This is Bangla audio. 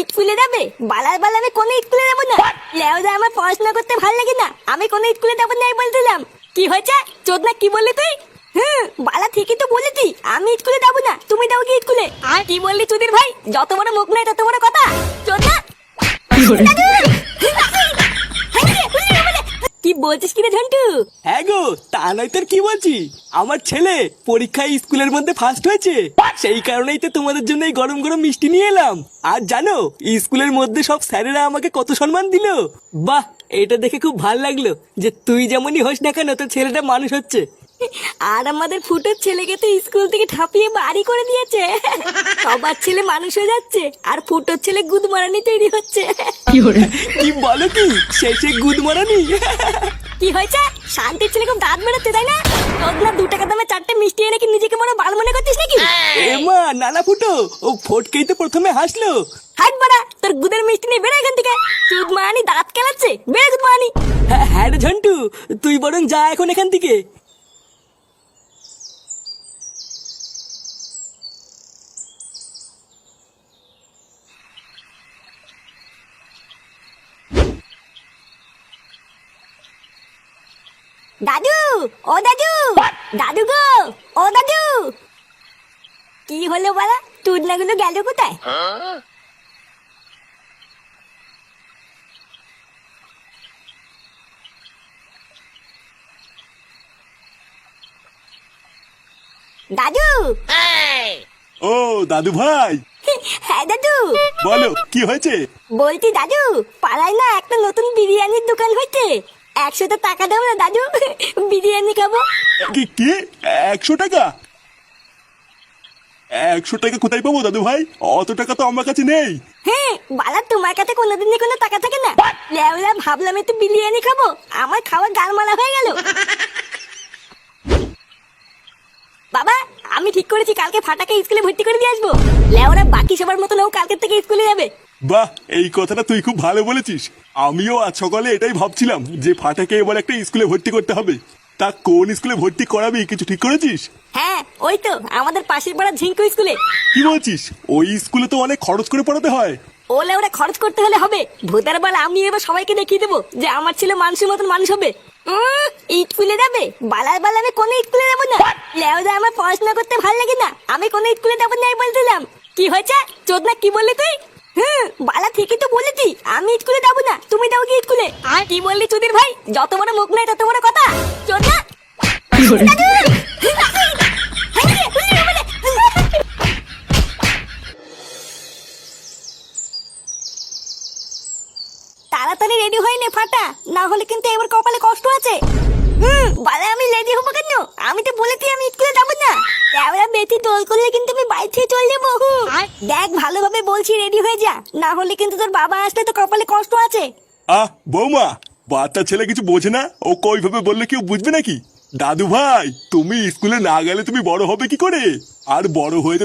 স্কুলে যাবে? বালার বাল আমি কোনো স্কুলে যাবো না। লেওদা আমার পড়াশোনা করতে ভালো লাগে না, আমি কোনো স্কুলে যাবো না বলছিলাম। কি হয়েছে চোদনা, কি বললি তুই? বালা ঠিকই তো বলেছি, আমি স্কুলে যাবো না, তুমি যাও কি স্কুলে? আর কি বললি চুদির ভাই? যত বড় মুখ নাই তত বড় কথা। চোদনা কি বলছিস কিরে ঝন্টু? হ্যাঁ গো, তা নয় তোর কি বলছি। আমার ছেলে পরীক্ষায় স্কুলের মধ্যে ফার্স্ট হয়েছে, সেই কারণেই তো তোমাদের জন্য এই গরম গরম মিষ্টি নিয়ে এলাম। আর জানো স্কুলের মধ্যে সব স্যারেরা আমাকে কত সম্মান দিল। বাহ, এটা দেখে খুব ভালো লাগলো যে তুই যেমনই হোস না কেন তোর ছেলেটা মানুষ হচ্ছে। আর আমাদের ফুটোর ছেলেকে তো স্কুল থেকে ঠাপিয়ে বাড়ি করে দিয়েছে। সবার ছেলে মানুষ হয়ে যাচ্ছে আর ফুটোর ছেলে গুদমারানি তৈরি হচ্ছে। কি বলো কি, শেষে গুদ মারানি? কি হয়েছে? শান্তির ছেলে খুব দাঁত বেরোচ্ছে তাই না? তোর না 2 টাকা দামে 4টে মিষ্টি এনে কি নিজেকে মনে বাল মনে করছিস নাকি? এমা নানা ফুটো, ও ফটকেই তো প্রথমে হাসলো। হাট বাড়া, তোর গুদের মিষ্টি নিয়ে বেরো এখান থেকে। গুদমারানি দাঁত কেলাচ্ছে, বেরো গুদমারানি। হ্যাঁ রে ঝন্টু, তুই বরং যা এখন এখান থেকে। দাদু, ও দাদু, দাদু গো, ও দাদু। কি হলো বলা, টুডনাগুলো গেল কোথায়? দাদু। ও দাদু ভাই, হ্যাঁ দাদু। বলো কি হয়েছে? বলছি দাদু, পাড়ায় না একটা নতুন বিরিয়ানির দোকান হয়েছে। 100 টাকা দাও না দাদু, বিরিয়ানি খাবো। কি কি 100 টাকা? 100 টাকা কোথায় পাবো দাদু ভাই? অত টাকা তো আমার কাছে নেই। হ্যাঁ বালা, তোমার কাছে কোনোদিনই কোনো টাকা থাকে না? লেওলা ভাবলাম একটু বিরিয়ানি খাবো, আমার খাওয়া গালমালা হয়ে গেল। বাবা, আমি ঠিক করেছি কালকে ফাটাকে স্কুলে ভর্তি করে দিয়ে আসবো। লেওরা বাকি সবার মতো ও কালকে থেকে স্কুলে যাবে। বাহ, এই কথাটা তুই খুব ভালো বলেছিস। আমিও আজ সকালে এটাই ভাবছিলাম যে ফাটাকে এবার একটা স্কুলে ভর্তি করতে হবে। তা কোন স্কুলে ভর্তি করাবি কিছু ঠিক করেছিস? হ্যাঁ ওই তো আমাদের পাশের পাড়া ঝিঙ্কু স্কুলে। কি বলছিস? ওই স্কুলে তো অনেক খরচ করে পড়াতে হয়। ও লেওরা খরচ করতে হলে হবে, ভূতের বেলা আমি এবার সবাইকে দেখিয়ে দেবো যে আমার ছেলে মানুষের মতন মানুষ হবে। স্কুলে যাবে? বালার বাল আমি কোনো স্কুলে যাবো না। লেওদা আমার পড়াশোনা করতে ভালো লাগে না, আমি কোনো স্কুলে যাবো না বলছিলাম। কি হয়েছে চোদনা, কি বললি তুই? বালা ঠিকই তো বলেছি, আমি স্কুলে যাবো না, তুমি যাও কি স্কুলে? আর কি বললি চুদির ভাই? যত বড় মুখ নাই তত বড় কথা। চোদনা তাড়াতাড়ি রেডি হয়ে নে ফাটা, না হলে কিন্তু এবার কপালে কষ্ট আছে। বালে আমি রেডি হবো কেন? আমি তো বলেছি আমি স্কুলে যাবো না। এবার বেশি টোল করলে কিন্তু আমি বাইরে থেকে চলে যাবো। দেখ ভালোভাবে বলছি, রেডি হয়ে যা, না হলে কিন্তু তোর বাবা আসলে তো কপালে কষ্ট আছে। বৌমা, বাচ্চা ছেলে কিছু বোঝে না, ও কইভাবে বললে কেউ বুঝবে নাকি? দাদু ভাই, তুমি স্কুলে না গেলে তুমি বড় হবে কি করে? আর বড় হয়ে